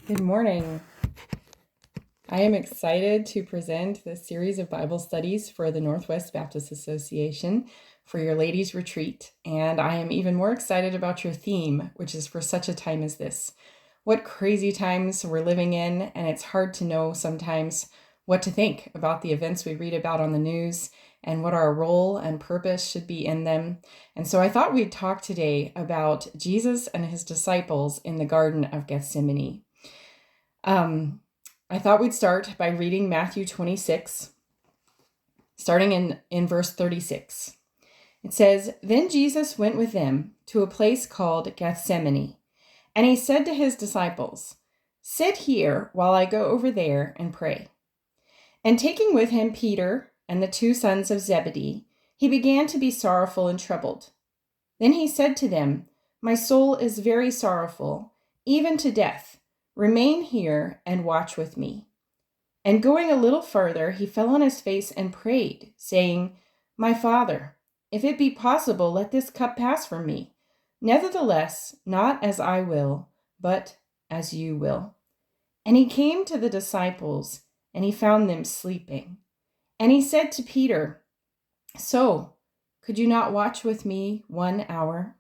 Good morning. I am excited to present this series of Bible studies for the Northwest Baptist Association for your ladies' retreat. And I am even more excited about your theme, which is for such a time as this. What crazy times we're living in, and it's hard to know sometimes what to think about the events we read about on the news and what our role and purpose should be in them. And so I thought we'd talk today about Jesus and his disciples in the Garden of Gethsemane. I thought we'd start by reading Matthew 26, starting in verse 36. It says, "Then Jesus went with them to a place called Gethsemane, and he said to his disciples, 'Sit here while I go over there and pray.' And taking with him Peter and the two sons of Zebedee, he began to be sorrowful and troubled. Then he said to them, 'My soul is very sorrowful, even to death. Remain here and watch with me.' And going a little further, he fell on his face and prayed, saying, 'My Father, if it be possible, let this cup pass from me. Nevertheless, not as I will, but as you will.' And he came to the disciples, and he found them sleeping. And he said to Peter, 'So, could you not watch with me 1 hour?'"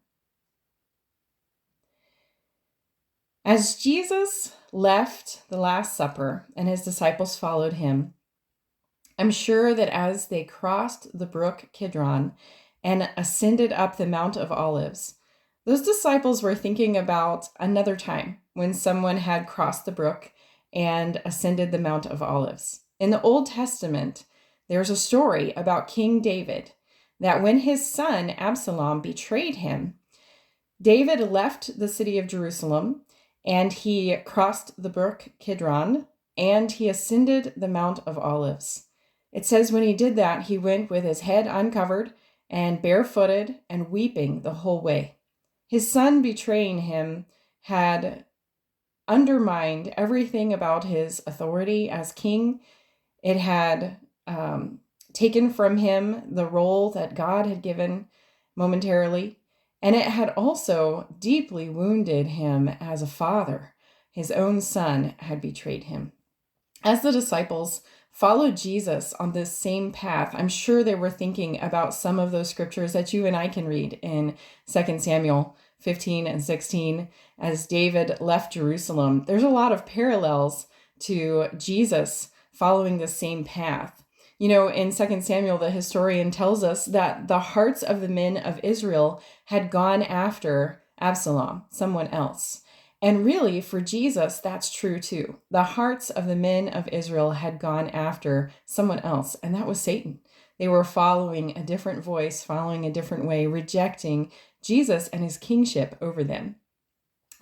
As Jesus left the Last Supper and his disciples followed him, I'm sure that as they crossed the brook Kidron and ascended up the Mount of Olives, those disciples were thinking about another time when someone had crossed the brook and ascended the Mount of Olives. In the Old Testament, there's a story about King David that when his son Absalom betrayed him, David left the city of Jerusalem and he crossed the brook Kidron and he ascended the Mount of Olives. It says when he did that, he went with his head uncovered and barefooted and weeping the whole way. His son betraying him had undermined everything about his authority as king. It had taken from him the role that God had given momentarily. And it had also deeply wounded him as a father. His own son had betrayed him. As the disciples followed Jesus on this same path, I'm sure they were thinking about some of those scriptures that you and I can read in 2 Samuel 15 and 16. As David left Jerusalem, there's a lot of parallels to Jesus following the same path. You know, in 2 Samuel, the historian tells us that the hearts of the men of Israel had gone after Absalom, someone else. And really, for Jesus, that's true too. The hearts of the men of Israel had gone after someone else, and that was Satan. They were following a different voice, following a different way, rejecting Jesus and his kingship over them.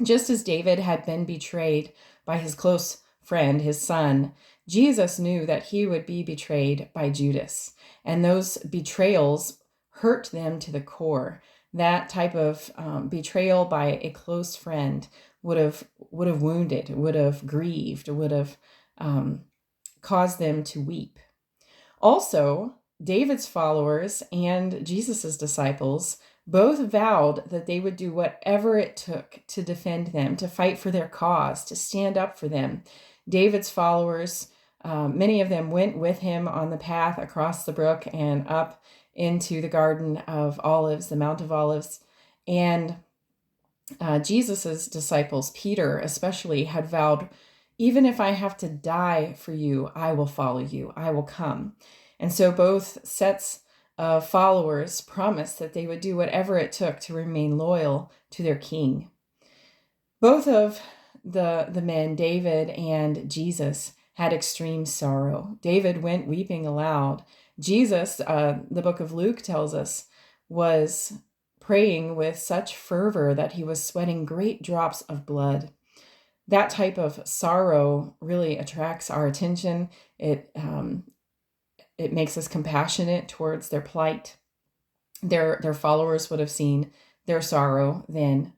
Just as David had been betrayed by his close friend, his son, Jesus knew that he would be betrayed by Judas. And those betrayals hurt them to the core. That type of betrayal by a close friend would have wounded, would have grieved, would have caused them to weep. Also, David's followers and Jesus's disciples both vowed that they would do whatever it took to defend them, to fight for their cause, to stand up for them. David's followers, many of them went with him on the path across the brook and up into the Garden of Olives, the Mount of Olives. And Jesus's disciples, Peter especially, had vowed, "Even if I have to die for you, I will follow you. I will come." And so both sets of followers promised that they would do whatever it took to remain loyal to their king. Both of the men, David and Jesus, had extreme sorrow. David went weeping aloud. Jesus, the book of Luke tells us, was praying with such fervor that he was sweating great drops of blood. That type of sorrow really attracts our attention. It makes us compassionate towards their plight. Their followers would have seen their sorrow then.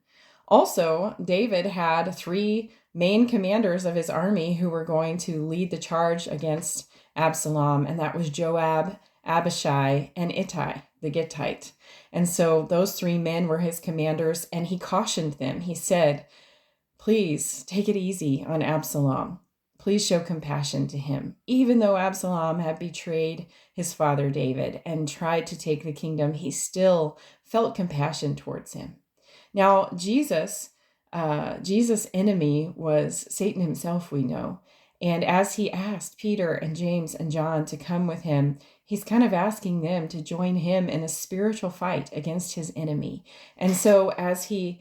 Also, David had 3 main commanders of his army who were going to lead the charge against Absalom, and that was Joab, Abishai, and Ittai, the Gittite. And so those 3 men were his commanders, and he cautioned them. He said, Please take it easy on Absalom. Please show compassion to him. Even though Absalom had betrayed his father David and tried to take the kingdom, he still felt compassion towards him. Now, Jesus' enemy was Satan himself, we know. And as he asked Peter and James and John to come with him, he's kind of asking them to join him in a spiritual fight against his enemy. And so as he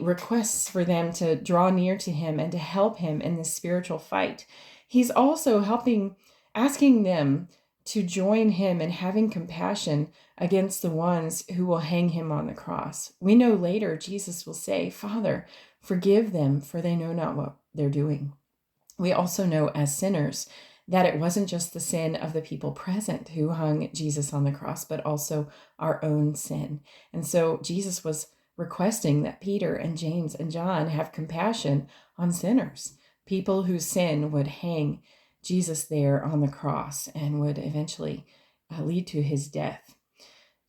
requests for them to draw near to him and to help him in this spiritual fight, he's also asking them to join him in having compassion against the ones who will hang him on the cross. We know later Jesus will say, "Father, forgive them, for they know not what they're doing." We also know as sinners that it wasn't just the sin of the people present who hung Jesus on the cross, but also our own sin. And so Jesus was requesting that Peter and James and John have compassion on sinners, people whose sin would hang Jesus there on the cross and would eventually lead to his death.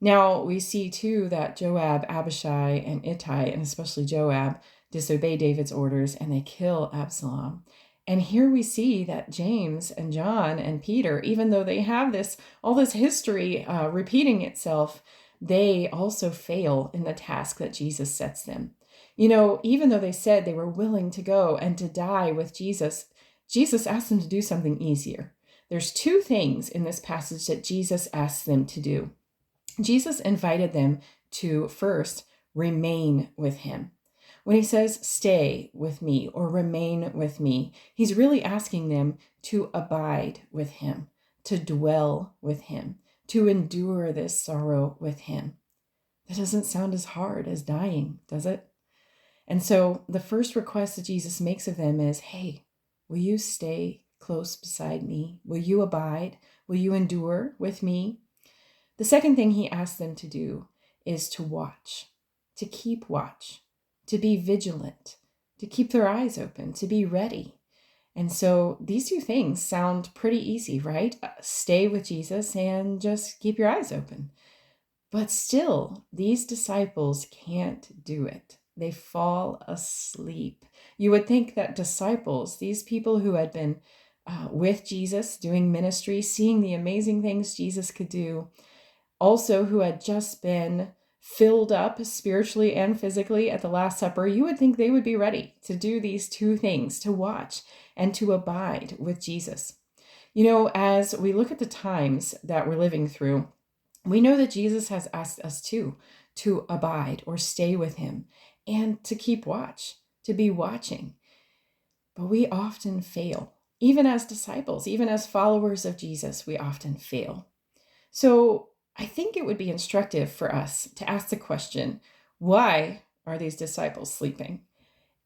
Now, we see too that Joab, Abishai, and Ittai, and especially Joab, disobey David's orders and they kill Absalom. And here we see that James and John and Peter, even though they have all this history repeating itself, they also fail in the task that Jesus sets them. Even though they said they were willing to go and to die with Jesus, Jesus asked them to do something easier. There's two things in this passage that Jesus asked them to do. Jesus invited them to first remain with him. When he says, "Stay with me" or "remain with me," he's really asking them to abide with him, to dwell with him, to endure this sorrow with him. That doesn't sound as hard as dying, does it? And so the first request that Jesus makes of them is, "Hey, will you stay close beside me? Will you abide? Will you endure with me?" The second thing he asks them to do is to watch, to keep watch, to be vigilant, to keep their eyes open, to be ready. And so these two things sound pretty easy, right? Stay with Jesus and just keep your eyes open. But still, these disciples can't do it. They fall asleep. You would think that disciples, these people who had been with Jesus, doing ministry, seeing the amazing things Jesus could do, also who had just been filled up spiritually and physically at the Last Supper, you would think they would be ready to do these two things, to watch and to abide with Jesus. As we look at the times that we're living through, we know that Jesus has asked us to abide or stay with him and to keep watch, to be watching. But we often fail. Even as disciples, even as followers of Jesus, we often fail. So I think it would be instructive for us to ask the question, why are these disciples sleeping?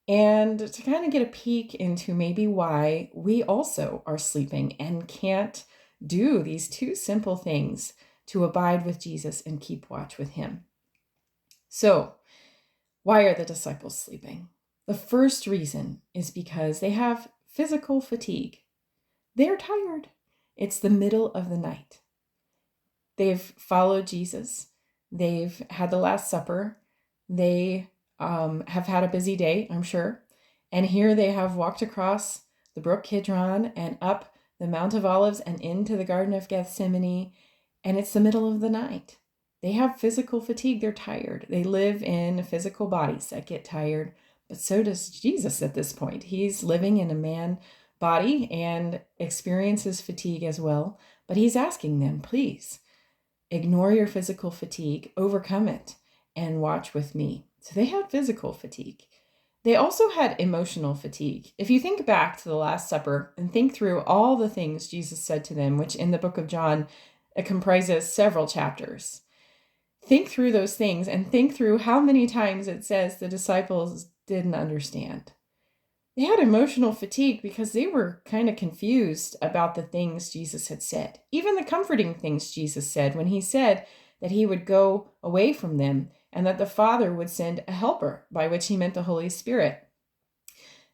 And to kind of get a peek into maybe why we also are sleeping and can't do these two simple things to abide with Jesus and keep watch with him. So, why are the disciples sleeping? The first reason is because they have physical fatigue. They're tired. It's the middle of the night. They've followed Jesus. They've had the Last Supper. They have had a busy day, I'm sure. And here they have walked across the brook Kidron and up the Mount of Olives and into the Garden of Gethsemane. And it's the middle of the night. They have physical fatigue. They're tired. They live in physical bodies that get tired. But so does Jesus at this point. He's living in a man body and experiences fatigue as well. But he's asking them, please, ignore your physical fatigue, overcome it, and watch with me. So they had physical fatigue. They also had emotional fatigue. If you think back to the Last Supper and think through all the things Jesus said to them, which in the book of John, it comprises several chapters. Think through those things and think through how many times it says the disciples didn't understand. They had emotional fatigue because they were kind of confused about the things Jesus had said. Even the comforting things Jesus said when he said that he would go away from them and that the Father would send a helper, by which he meant the Holy Spirit.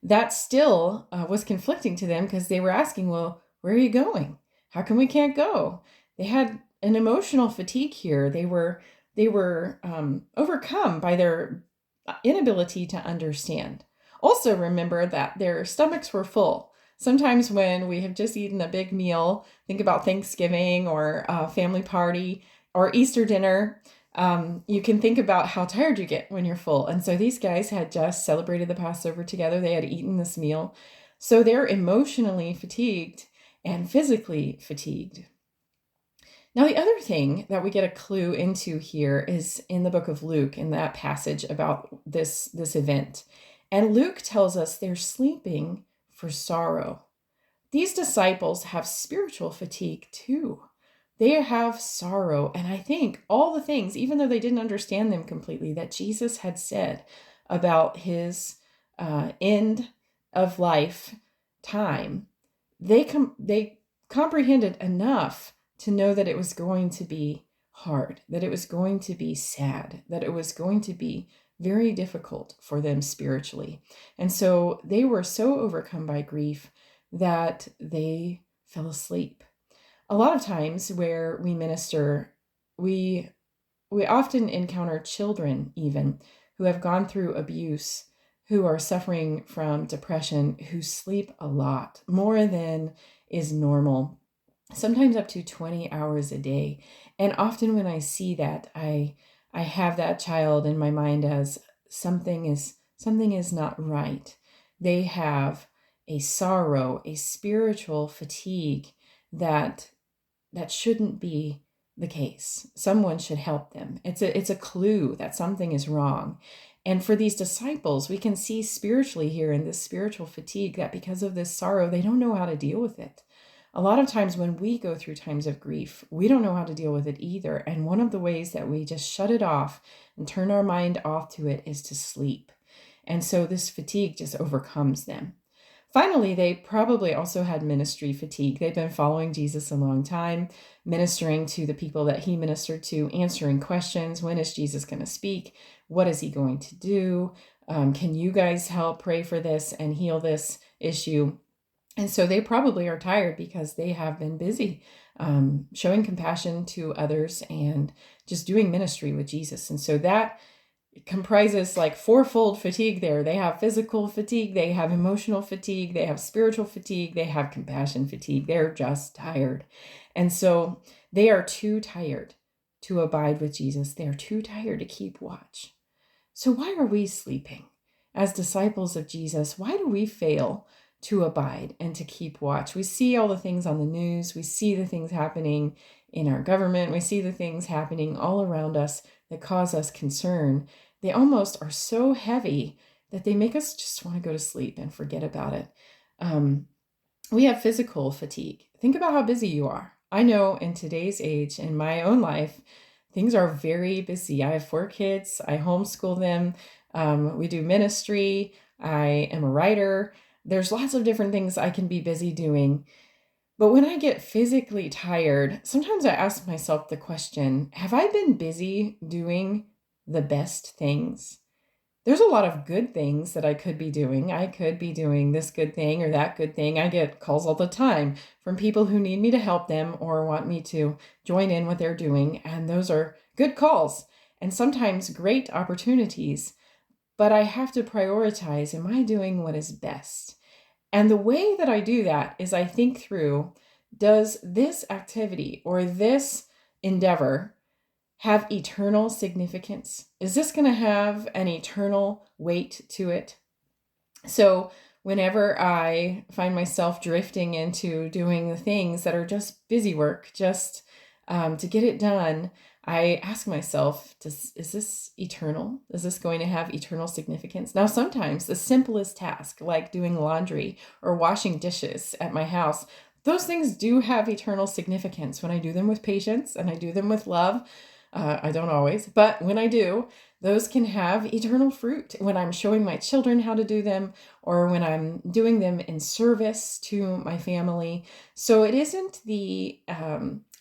That still was conflicting to them because they were asking, well, where are you going? How come we can't go? They had an emotional fatigue here. They were overcome by their inability to understand. also remember that their stomachs were full. Sometimes when we have just eaten a big meal, think about Thanksgiving or a family party or Easter dinner, you can think about how tired you get when you're full. And so these guys had just celebrated the Passover together. They had eaten this meal. So they're emotionally fatigued and physically fatigued. Now, the other thing that we get a clue into here is in the book of Luke, in that passage about this event. And Luke tells us they're sleeping for sorrow. These disciples have spiritual fatigue too. They have sorrow. And I think all the things, even though they didn't understand them completely, that Jesus had said about his end of life time, they comprehended enough to know that it was going to be hard, that it was going to be sad, that it was going to be very difficult for them spiritually. And so they were so overcome by grief that they fell asleep. A lot of times where we minister, we often encounter children even who have gone through abuse, who are suffering from depression, who sleep a lot, more than is normal, sometimes up to 20 hours a day. And often when I see that, I have that child in my mind as something is not right. They have a sorrow, a spiritual fatigue that shouldn't be the case. Someone should help them. It's a clue that something is wrong. And for these disciples, we can see spiritually here in this spiritual fatigue that because of this sorrow, they don't know how to deal with it. A lot of times when we go through times of grief, we don't know how to deal with it either. And one of the ways that we just shut it off and turn our mind off to it is to sleep. And so this fatigue just overcomes them. Finally, they probably also had ministry fatigue. They've been following Jesus a long time, ministering to the people that he ministered to, answering questions. When is Jesus going to speak? What is he going to do? Can you guys help pray for this and heal this issue? And so they probably are tired because they have been busy showing compassion to others and just doing ministry with Jesus. And so that comprises like fourfold fatigue there. They have physical fatigue, they have emotional fatigue, they have spiritual fatigue, they have compassion fatigue. They're just tired. And so they are too tired to abide with Jesus. They are too tired to keep watch. So why are we sleeping? As disciples of Jesus, why do we fail to abide and to keep watch? We see all the things on the news. We see the things happening in our government. We see the things happening all around us that cause us concern. They almost are so heavy that they make us just want to go to sleep and forget about it. We have physical fatigue. Think about how busy you are. I know in today's age, in my own life, things are very busy. I have 4 kids. I homeschool them. We do ministry. I am a writer. There's lots of different things I can be busy doing. But when I get physically tired, sometimes I ask myself the question, have I been busy doing the best things? There's a lot of good things that I could be doing. I could be doing this good thing or that good thing. I get calls all the time from people who need me to help them or want me to join in what they're doing. And those are good calls and sometimes great opportunities. But I have to prioritize, am I doing what is best? And the way that I do that is I think through, does this activity or this endeavor have eternal significance? Is this going to have an eternal weight to it? So whenever I find myself drifting into doing the things that are just busy work, just to get it done, I ask myself, is this eternal? Is this going to have eternal significance? Now, sometimes the simplest task, like doing laundry or washing dishes at my house, those things do have eternal significance when I do them with patience and I do them with love. I don't always, but when I do, those can have eternal fruit when I'm showing my children how to do them or when I'm doing them in service to my family. So it isn't the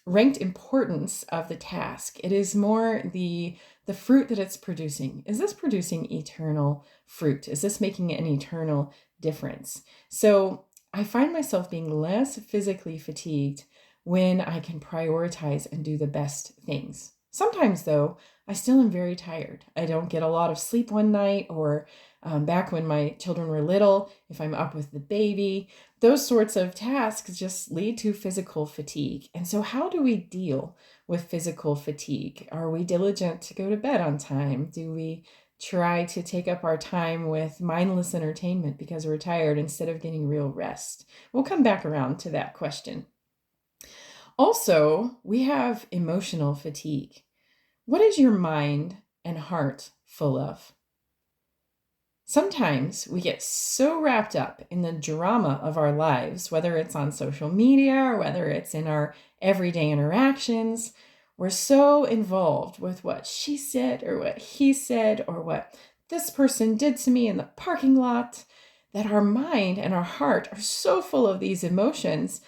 ranked importance of the task. It is more the fruit that it's producing. Is this producing eternal fruit? Is this making an eternal difference? So I find myself being less physically fatigued when I can prioritize and do the best things. Sometimes, though, I still am very tired. I don't get a lot of sleep one night, or Back when my children were little, if I'm up with the baby, those sorts of tasks just lead to physical fatigue. And so, how do we deal with physical fatigue? Are we diligent to go to bed on time? Do we try to take up our time with mindless entertainment because we're tired instead of getting real rest? We'll come back around to that question. Also, we have emotional fatigue. What is your mind and heart full of? Sometimes we get so wrapped up in the drama of our lives, whether it's on social media or whether it's in our everyday interactions. We're so involved with what she said or what he said or what this person did to me in the parking lot that our mind and our heart are so full of these emotions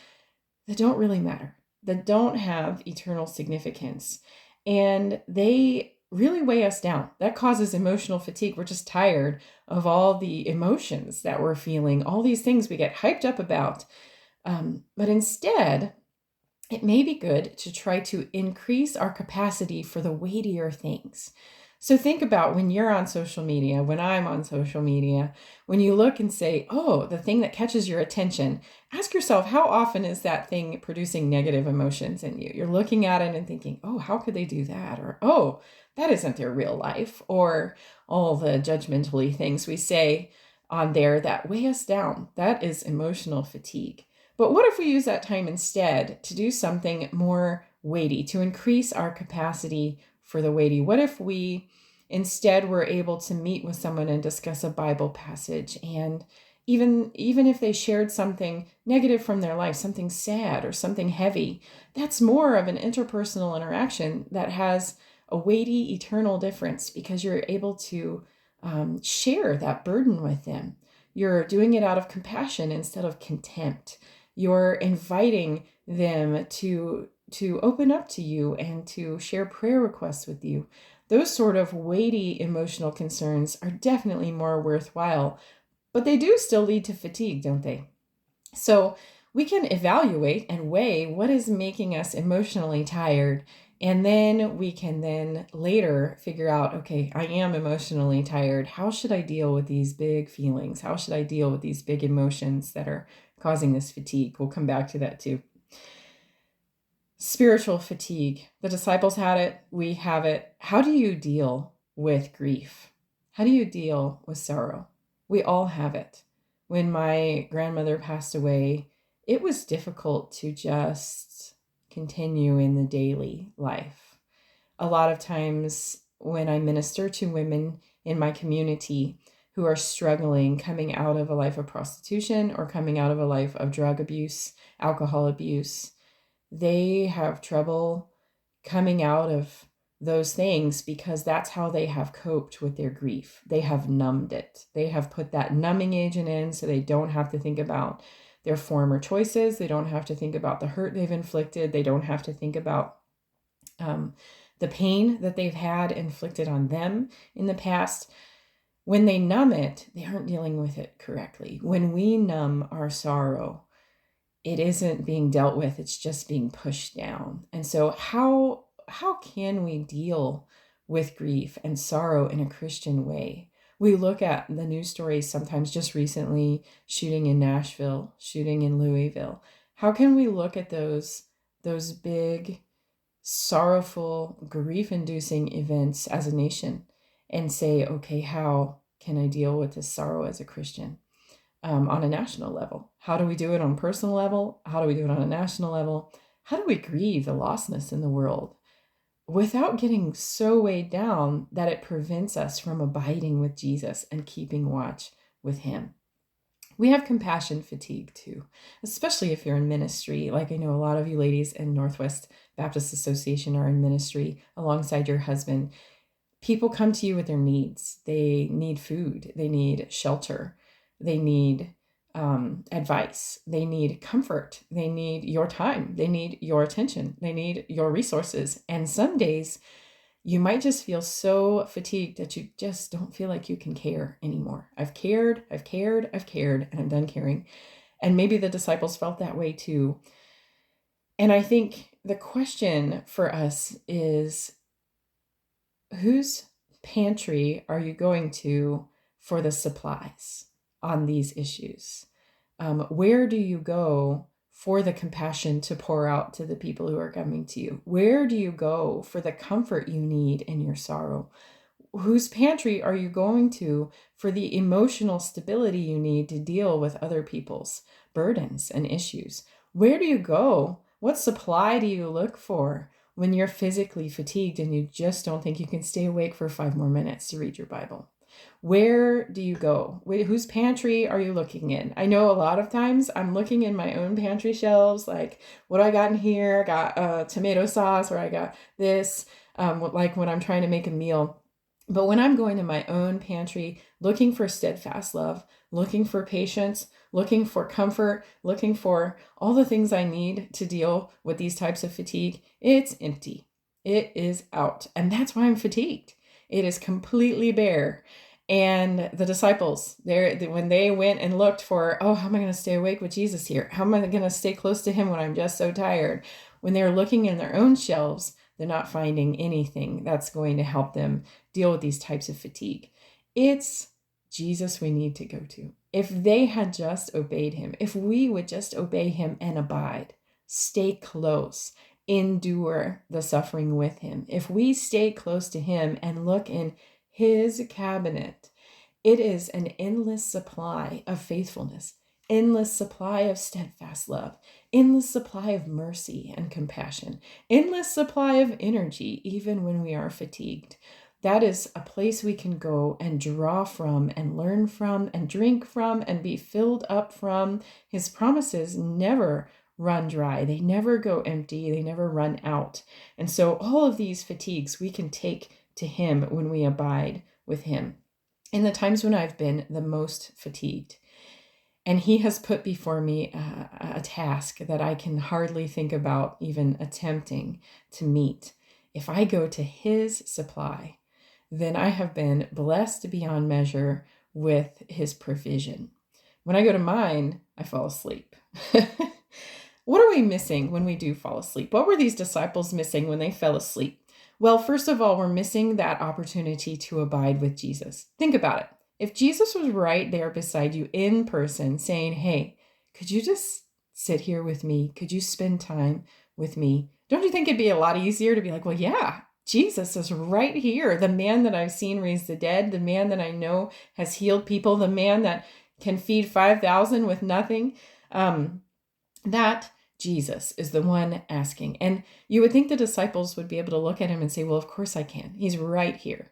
that don't really matter, that don't have eternal significance. And they really weigh us down. That causes emotional fatigue. We're just tired of all the emotions that we're feeling, all these things we get hyped up about. But instead, it may be good to try to increase our capacity for the weightier things. So think about when you're on social media, when I'm on social media, when you look and say, oh, the thing that catches your attention, ask yourself, how often is that thing producing negative emotions in you? You're looking at it and thinking, oh, how could they do that? Or, oh, that isn't their real life. Or all the judgmentally things we say on there that weigh us down. That is emotional fatigue. But what if we use that time instead to do something more weighty, to increase our capacity for the weighty? What if we instead were able to meet with someone and discuss a Bible passage, and even if they shared something negative from their life, something sad or something heavy, that's more of an interpersonal interaction that has a weighty eternal difference because you're able to share that burden with them. You're doing it out of compassion instead of contempt. You're inviting them to open up to you and to share prayer requests with you. Those sort of weighty emotional concerns are definitely more worthwhile, but they do still lead to fatigue, don't they? So we can evaluate and weigh what is making us emotionally tired, and then we can then later figure out, okay, I am emotionally tired. How should I deal with these big feelings? How should I deal with these big emotions that are causing this fatigue? We'll come back to that too. Spiritual fatigue. The disciples had it. We have it. How do you deal with grief? How do you deal with sorrow? We all have it. When my grandmother passed away, it was difficult to just continue in the daily life. A lot of times when I minister to women in my community who are struggling coming out of a life of prostitution or coming out of a life of drug abuse, alcohol abuse, they have trouble coming out of those things because that's how they have coped with their grief. They have numbed it. They have put that numbing agent in so they don't have to think about their former choices. They don't have to think about the hurt they've inflicted. They don't have to think about the pain that they've had inflicted on them in the past. When they numb it, they aren't dealing with it correctly. When we numb our sorrow, it isn't being dealt with, it's just being pushed down. And so how can we deal with grief and sorrow in a Christian way? We look at the news stories sometimes, just recently, shooting in Nashville, shooting in Louisville. How can we look at those big, sorrowful, grief-inducing events as a nation and say, okay, how can I deal with this sorrow as a Christian? On a national level. How do we do it on a personal level? How do we do it on a national level? How do we grieve the lostness in the world without getting so weighed down that it prevents us from abiding with Jesus and keeping watch with him? We have compassion fatigue too, especially if you're in ministry. Like I know a lot of you ladies in Northwest Baptist Association are in ministry alongside your husband. People come to you with their needs. They need food. They need shelter. They need advice. They need comfort. They need your time. They need your attention. They need your resources. And some days you might just feel so fatigued that you just don't feel like you can care anymore. I've cared, and I'm done caring. And maybe the disciples felt that way too. And I think the question for us is, whose pantry are you going to for the supplies on these issues? Where do you go for the compassion to pour out to the people who are coming to you? Where do you go for the comfort you need in your sorrow? Whose pantry are you going to for the emotional stability you need to deal with other people's burdens and issues? Where do you go? What supply do you look for when you're physically fatigued and you just don't think you can stay awake for 5 more minutes to read your Bible? Where do you go? Whose pantry are you looking in? I know a lot of times I'm looking in my own pantry shelves, like, what do I got in here? I got tomato sauce, or I got this, like when I'm trying to make a meal. But when I'm going to my own pantry, looking for steadfast love, looking for patience, looking for comfort, looking for all the things I need to deal with these types of fatigue, it's empty. It is out. And that's why I'm fatigued. It is completely bare. And the disciples, when they went and looked for, oh, how am I going to stay awake with Jesus here? How am I going to stay close to him when I'm just so tired? When they're looking in their own shelves, they're not finding anything that's going to help them deal with these types of fatigue. It's Jesus we need to go to. If they had just obeyed him, if we would just obey him and abide, stay close, endure the suffering with him, if we stay close to him and look in his cabinet, it is an endless supply of faithfulness, endless supply of steadfast love, endless supply of mercy and compassion, endless supply of energy, even when we are fatigued. That is a place we can go and draw from and learn from and drink from and be filled up from. His promises never run dry. They never go empty. They never run out. And so all of these fatigues we can take to him when we abide with him. In the times when I've been the most fatigued, and he has put before me a task that I can hardly think about even attempting to meet. If I go to his supply, then I have been blessed beyond measure with his provision. When I go to mine, I fall asleep. What are we missing when we do fall asleep? What were these disciples missing when they fell asleep? Well, first of all, we're missing that opportunity to abide with Jesus. Think about it. If Jesus was right there beside you in person saying, hey, could you just sit here with me? Could you spend time with me? Don't you think it'd be a lot easier to be like, well, yeah, Jesus is right here. The man that I've seen raise the dead, the man that I know has healed people, the man that can feed 5,000 with nothing. That Jesus is the one asking. And you would think the disciples would be able to look at him and say, well, of course I can. He's right here.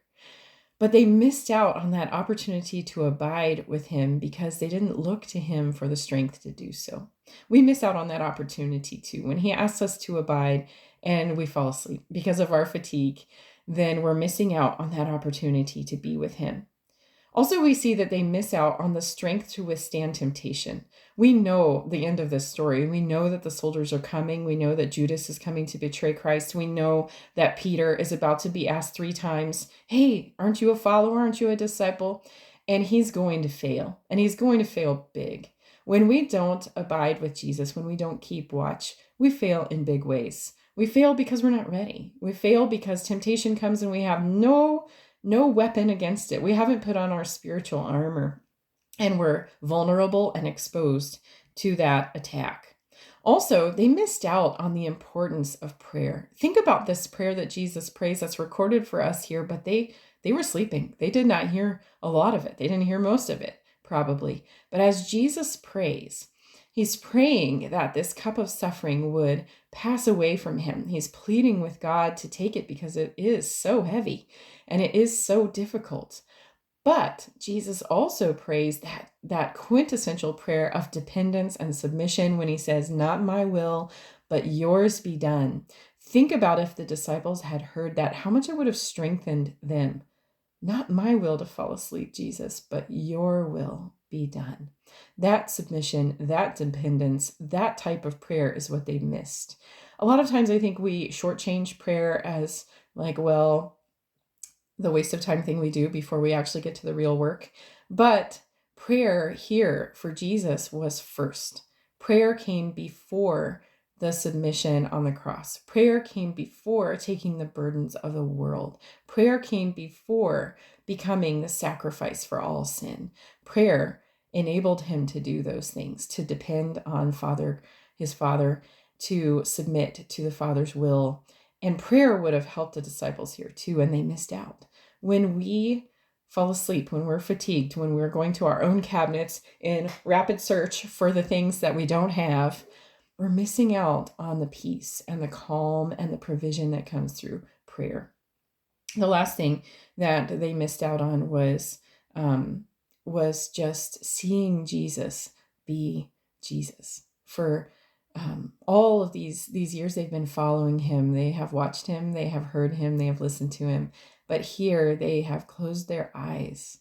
But they missed out on that opportunity to abide with him because they didn't look to him for the strength to do so. We miss out on that opportunity too. When he asks us to abide and we fall asleep because of our fatigue, then we're missing out on that opportunity to be with him. Also, we see that they miss out on the strength to withstand temptation. We know the end of this story. We know that the soldiers are coming. We know that Judas is coming to betray Christ. We know that Peter is about to be asked 3 times, hey, aren't you a follower? Aren't you a disciple? And he's going to fail. And he's going to fail big. When we don't abide with Jesus, when we don't keep watch, we fail in big ways. We fail because we're not ready. We fail because temptation comes and we have no weapon against it. We haven't put on our spiritual armor and we're vulnerable and exposed to that attack. Also, they missed out on the importance of prayer. Think about this prayer that Jesus prays that's recorded for us here, but they were sleeping. They did not hear a lot of it. They didn't hear most of it, probably. But as Jesus prays, he's praying that this cup of suffering would pass away from him. He's pleading with God to take it because it is so heavy and it is so difficult. But Jesus also prays that quintessential prayer of dependence and submission when he says, not my will, but yours be done. Think about if the disciples had heard that, how much it would have strengthened them. Not my will to fall asleep, Jesus, but your will be done. That submission, that dependence, that type of prayer is what they missed. A lot of times I think we shortchange prayer as like, well, the waste of time thing we do before we actually get to the real work. But prayer here for Jesus was first. Prayer came before the submission on the cross. Prayer came before taking the burdens of the world. Prayer came before becoming the sacrifice for all sin. Prayer enabled him to do those things, to depend on his Father, to submit to the Father's will. And prayer would have helped the disciples here too, and they missed out. When we fall asleep, when we're fatigued, when we're going to our own cabinets in rapid search for the things that we don't have, we're missing out on the peace and the calm and the provision that comes through prayer. The last thing that they missed out on was just seeing Jesus be Jesus. For all of these years they've been following him, they have watched him, they have heard him, they have listened to him. But here they have closed their eyes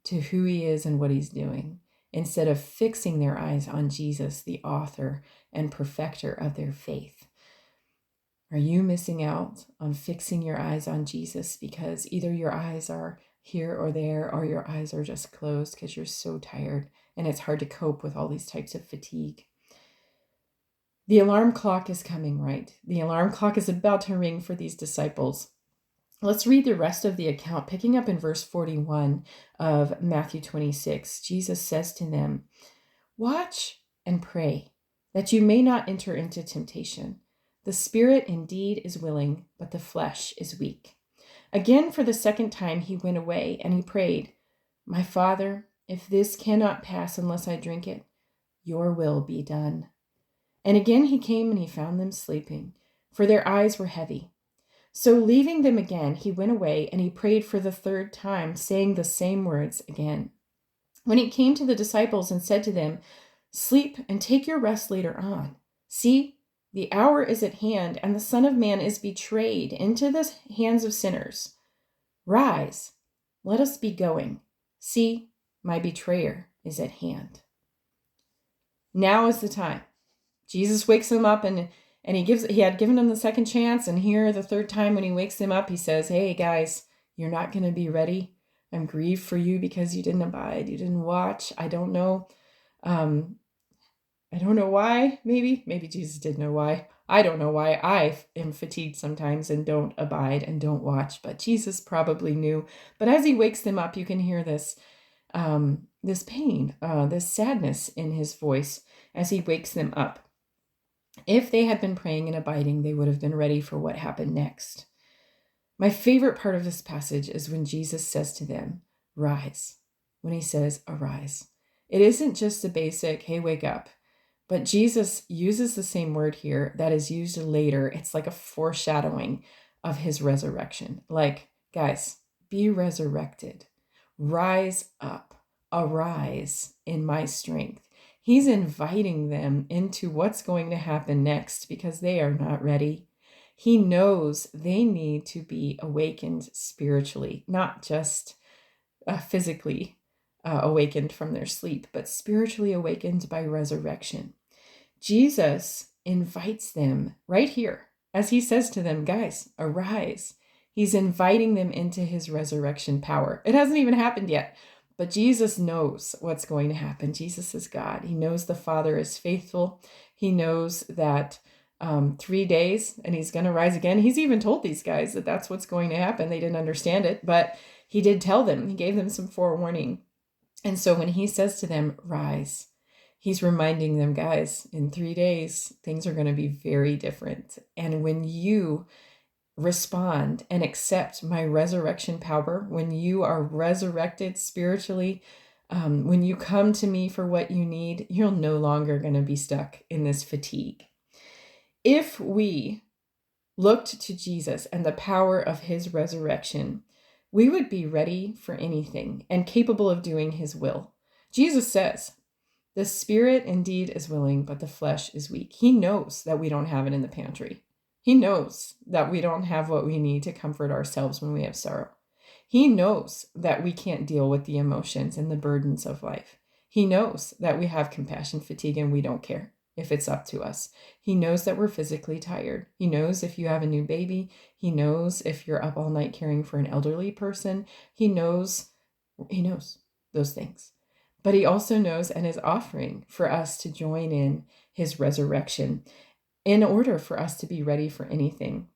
to who he is and what he's doing, instead of fixing their eyes on Jesus, the author and perfecter of their faith. Are you missing out on fixing your eyes on Jesus because either your eyes are here or there, or your eyes are just closed because you're so tired and it's hard to cope with all these types of fatigue? The alarm clock is coming, right? The alarm clock is about to ring for these disciples. Let's read the rest of the account, picking up in verse 41 of Matthew 26. Jesus says to them, "Watch and pray, that you may not enter into temptation. The spirit indeed is willing, but the flesh is weak." Again, for the second time, he went away and he prayed, "My Father, if this cannot pass unless I drink it, your will be done." And again he came and he found them sleeping, for their eyes were heavy. So leaving them again, he went away and he prayed for the third time, saying the same words again. When he came to the disciples and said to them, "Sleep and take your rest later on. See, the hour is at hand, and the Son of Man is betrayed into the hands of sinners. Rise, let us be going. See, my betrayer is at hand." Now is the time. Jesus wakes them up and he had given them the second chance, and here the third time when he wakes them up, he says, "Hey guys, you're not going to be ready. I'm grieved for you because you didn't abide, you didn't watch. I don't know. I don't know why. Maybe Jesus did know why. I don't know why I am fatigued sometimes and don't abide and don't watch, but Jesus probably knew. But as he wakes them up, you can hear this pain, this sadness in his voice as he wakes them up. If they had been praying and abiding, they would have been ready for what happened next. My favorite part of this passage is when Jesus says to them, "Rise," when he says, "Arise." It isn't just a basic, "Hey, wake up." But Jesus uses the same word here that is used later. It's like a foreshadowing of his resurrection. Like, guys, be resurrected. Rise up. Arise in my strength. He's inviting them into what's going to happen next because they are not ready. He knows they need to be awakened spiritually, not just physically awakened from their sleep, but spiritually awakened by resurrection. Jesus invites them right here as he says to them, "Guys, arise." He's inviting them into his resurrection power. It hasn't even happened yet, but Jesus knows what's going to happen. Jesus is God. He knows the Father is faithful. He knows that 3 days and he's going to rise again. He's even told these guys that that's what's going to happen. They didn't understand it, but he did tell them. He gave them some forewarning. And so when he says to them, "Rise," he's reminding them, guys, in 3 days, things are going to be very different. And when you respond and accept my resurrection power, when you are resurrected spiritually, when you come to me for what you need, you're no longer going to be stuck in this fatigue. If we looked to Jesus and the power of his resurrection, we would be ready for anything and capable of doing his will. Jesus says, "The spirit indeed is willing, but the flesh is weak." He knows that we don't have it in the pantry. He knows that we don't have what we need to comfort ourselves when we have sorrow. He knows that we can't deal with the emotions and the burdens of life. He knows that we have compassion fatigue and we don't care if it's up to us. He knows that we're physically tired. He knows if you have a new baby. He knows if you're up all night caring for an elderly person. He knows those things. But he also knows and is offering for us to join in his resurrection. in order for us to be ready for anything,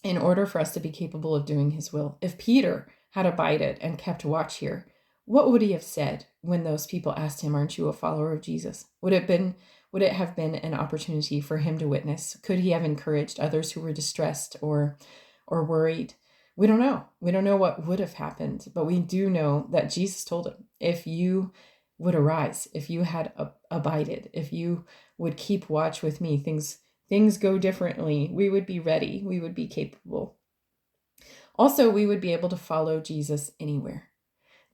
in order for us to be capable of doing his will. If Peter had abided and kept watch here, what would he have said when those people asked him, "Aren't you a follower of Jesus?" Would it have been an opportunity for him to witness? Could he have encouraged others who were distressed or worried? We don't know. We don't know what would have happened, but we do know that Jesus told him, if you would arise, if you had abided, if you would keep watch with me, things go differently. We would be ready. We would be capable. Also, we would be able to follow Jesus anywhere.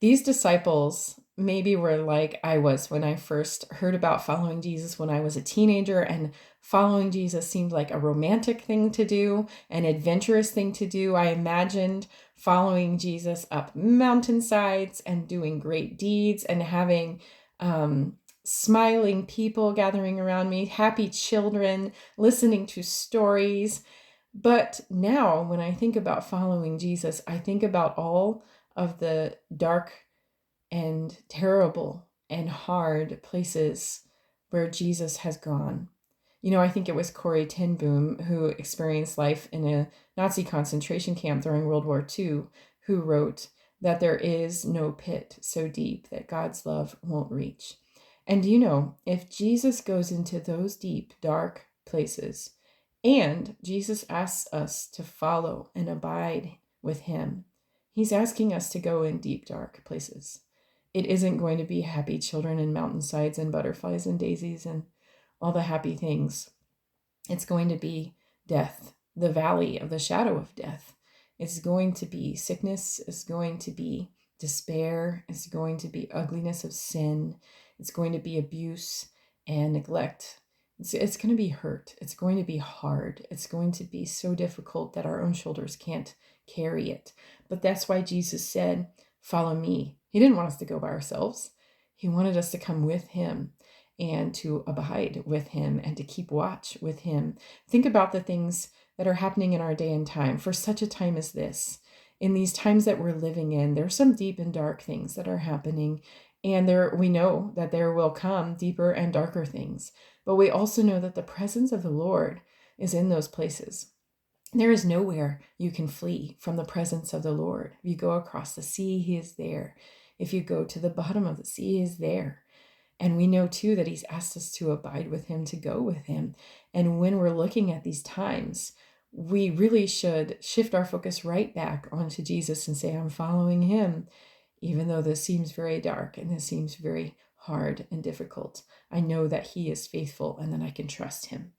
These disciples maybe were like I was when I first heard about following Jesus when I was a teenager, and following Jesus seemed like a romantic thing to do, an adventurous thing to do. I imagined following Jesus up mountainsides and doing great deeds and having smiling people gathering around me, happy children, listening to stories. But now, when I think about following Jesus, I think about all of the dark and terrible and hard places where Jesus has gone. I think it was Corrie ten Boom who experienced life in a Nazi concentration camp during World War II, who wrote that there is no pit so deep that God's love won't reach. And if Jesus goes into those deep, dark places, and Jesus asks us to follow and abide with him, he's asking us to go in deep, dark places. It isn't going to be happy children and mountainsides and butterflies and daisies and all the happy things. It's going to be death, the valley of the shadow of death. It's going to be sickness. It's going to be despair. It's going to be ugliness of sin. It's going to be abuse and neglect. It's going to be hurt. It's going to be hard. It's going to be so difficult that our own shoulders can't carry it. But that's why Jesus said, "Follow me." He didn't want us to go by ourselves. He wanted us to come with him and to abide with him and to keep watch with him. Think about the things that are happening in our day and time for such a time as this. In these times that we're living in, there's some deep and dark things that are happening. And we know that there will come deeper and darker things. But we also know that the presence of the Lord is in those places. There is nowhere you can flee from the presence of the Lord. If you go across the sea, he is there. If you go to the bottom of the sea, he is there. And we know too that he's asked us to abide with him, to go with him. And when we're looking at these times, we really should shift our focus right back onto Jesus and say, I'm following him, even though this seems very dark and this seems very hard and difficult. I know that he is faithful and that I can trust him.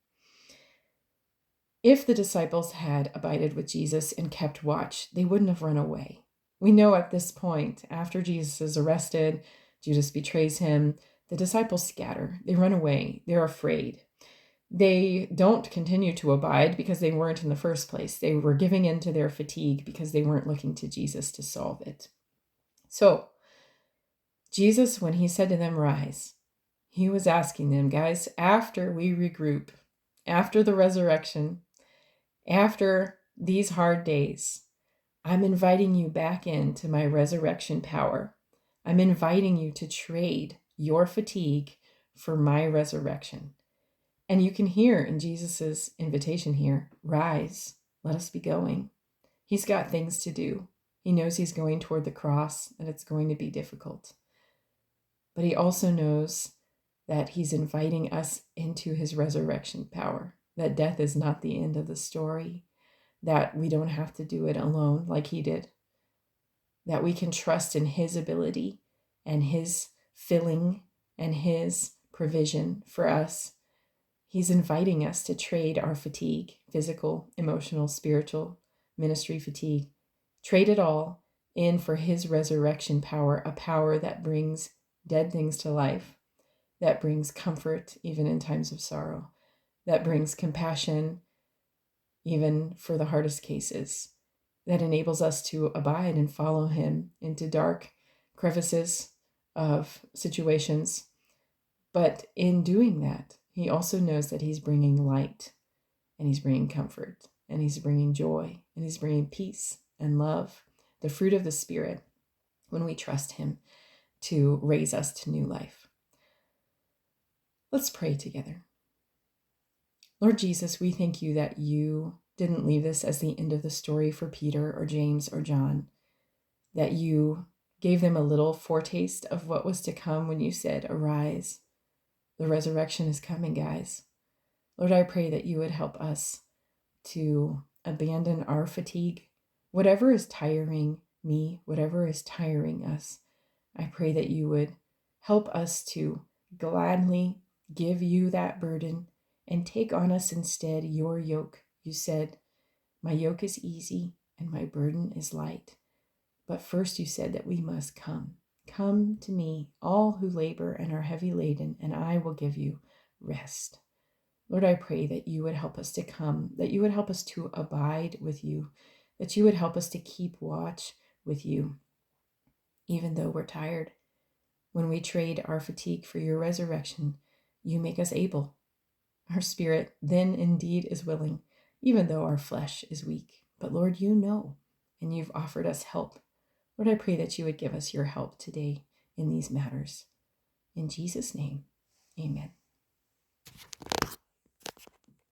If the disciples had abided with Jesus and kept watch, they wouldn't have run away. We know at this point, after Jesus is arrested, Judas betrays him, the disciples scatter. They run away. They're afraid. They don't continue to abide because they weren't in the first place. They were giving in to their fatigue because they weren't looking to Jesus to solve it. So, Jesus, when he said to them, "Rise," he was asking them, guys, after we regroup, after the resurrection, after these hard days, I'm inviting you back into my resurrection power. I'm inviting you to trade your fatigue for my resurrection. And you can hear in Jesus's invitation here, rise, let us be going. He's got things to do. He knows he's going toward the cross, and it's going to be difficult. But he also knows that he's inviting us into his resurrection power, that death is not the end of the story, that we don't have to do it alone like he did, that we can trust in his ability and his filling and his provision for us. He's inviting us to trade our fatigue, physical, emotional, spiritual, ministry fatigue, trade it all in for his resurrection power, a power that brings dead things to life, that brings comfort even in times of sorrow, that brings compassion even for the hardest cases, that enables us to abide and follow him into dark crevices of situations. But in doing that, he also knows that he's bringing light, and he's bringing comfort, and he's bringing joy, and he's bringing peace and love, the fruit of the Spirit, when we trust him to raise us to new life. Let's pray together. Lord Jesus, we thank you that you didn't leave this as the end of the story for Peter or James or John, that you gave them a little foretaste of what was to come when you said, "Arise, the resurrection is coming, guys." Lord, I pray that you would help us to abandon our fatigue, whatever is tiring me, whatever is tiring us. I pray that you would help us to gladly give you that burden and take on us instead your yoke. You said, "My yoke is easy and my burden is light." But first you said that we must come. Come to me, all who labor and are heavy laden, and I will give you rest. Lord, I pray that you would help us to come, that you would help us to abide with you, that you would help us to keep watch with you, even though we're tired. When we trade our fatigue for your resurrection, you make us able. Our spirit then indeed is willing, even though our flesh is weak. But Lord, you know, and you've offered us help. Lord, I pray that you would give us your help today in these matters. In Jesus' name, amen.